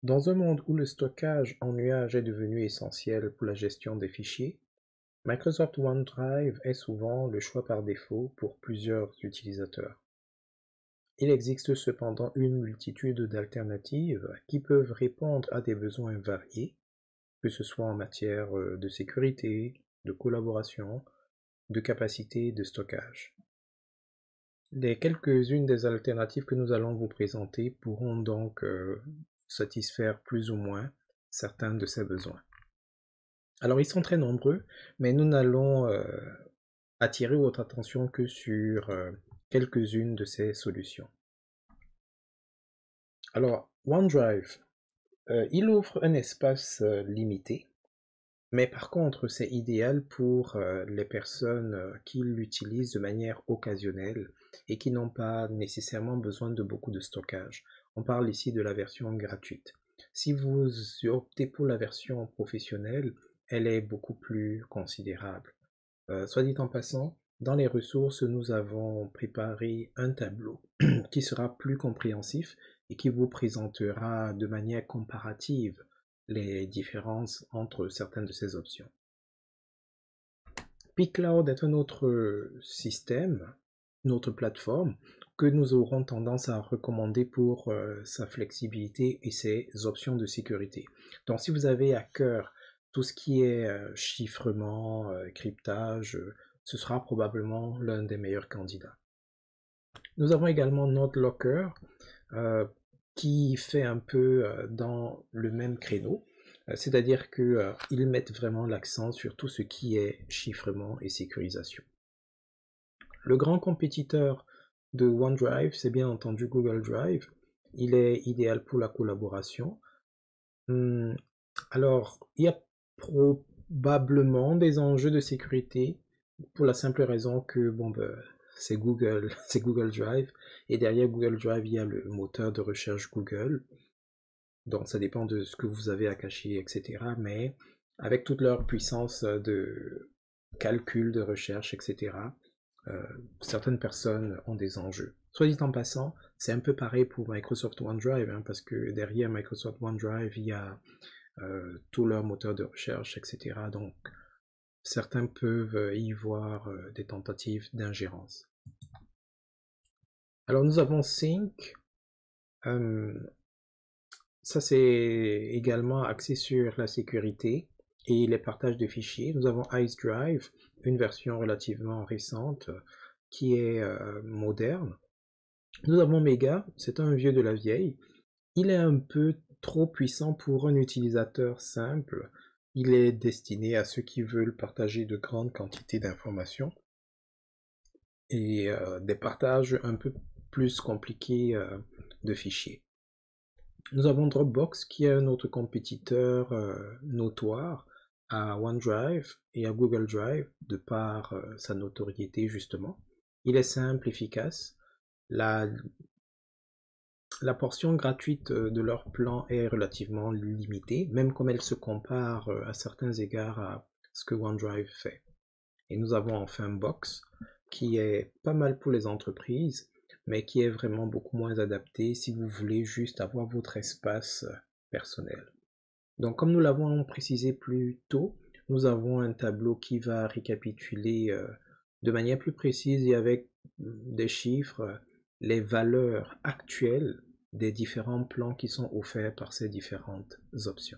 Dans un monde où le stockage en nuage est devenu essentiel pour la gestion des fichiers, Microsoft OneDrive est souvent le choix par défaut pour plusieurs utilisateurs. Il existe cependant une multitude d'alternatives qui peuvent répondre à des besoins variés, que ce soit en matière de sécurité, de collaboration, de capacité de stockage. Les quelques-unes des alternatives que nous allons vous présenter pourront donc satisfaire plus ou moins certains de ces besoins. Alors ils sont très nombreux, mais nous n'allons attirer votre attention que sur quelques-unes de ces solutions. Alors, OneDrive, il offre un espace limité, mais par contre c'est idéal pour les personnes qui l'utilisent de manière occasionnelle et qui n'ont pas nécessairement besoin de beaucoup de stockage. On parle ici de la version gratuite. Si vous optez pour la version professionnelle, elle est beaucoup plus considérable. Soit dit en passant, dans les ressources, nous avons préparé un tableau qui sera plus compréhensif et qui vous présentera de manière comparative les différences entre certaines de ces options. pCloud est un autre système, une autre plateforme que nous aurons tendance à recommander pour sa flexibilité et ses options de sécurité. Donc si vous avez à cœur tout ce qui est chiffrement, cryptage, ce sera probablement l'un des meilleurs candidats. Nous avons également NodeLocker euh, qui fait un peu dans le même créneau, c'est-à-dire qu'ils mettent vraiment l'accent sur tout ce qui est chiffrement et sécurisation. Le grand compétiteur de OneDrive, c'est bien entendu Google Drive. Il est idéal pour la collaboration. Alors, il y a probablement des enjeux de sécurité pour la simple raison que bon, c'est Google, c'est Google Drive, et derrière Google Drive, il y a le moteur de recherche Google. Donc, ça dépend de ce que vous avez à cacher, etc. Mais avec toute leur puissance de calcul, de recherche, etc., euh, certaines personnes ont des enjeux. Soit dit en passant, c'est un peu pareil pour Microsoft OneDrive, hein, parce que derrière Microsoft OneDrive, il y a tout leur moteur de recherche, etc. Donc, certains peuvent y voir des tentatives d'ingérence. Alors, nous avons Sync. Ça, c'est également axé sur la sécurité et les partages de fichiers. Nous avons Ice Drive, une version relativement récente qui est moderne. Nous avons Mega, c'est un vieux de la vieille. Il est un peu trop puissant pour un utilisateur simple. Il est destiné à ceux qui veulent partager de grandes quantités d'informations et des partages un peu plus compliqués de fichiers. Nous avons Dropbox qui est un autre compétiteur notoire à OneDrive et à Google Drive de par sa notoriété justement. Il est simple, efficace. La portion gratuite de leur plan est relativement limitée, même comme elle se compare à certains égards à ce que OneDrive fait. Et nous avons enfin Box, qui est pas mal pour les entreprises, mais qui est vraiment beaucoup moins adapté si vous voulez juste avoir votre espace personnel. Donc comme nous l'avons précisé plus tôt, nous avons un tableau qui va récapituler de manière plus précise et avec des chiffres les valeurs actuelles des différents plans qui sont offerts par ces différentes options.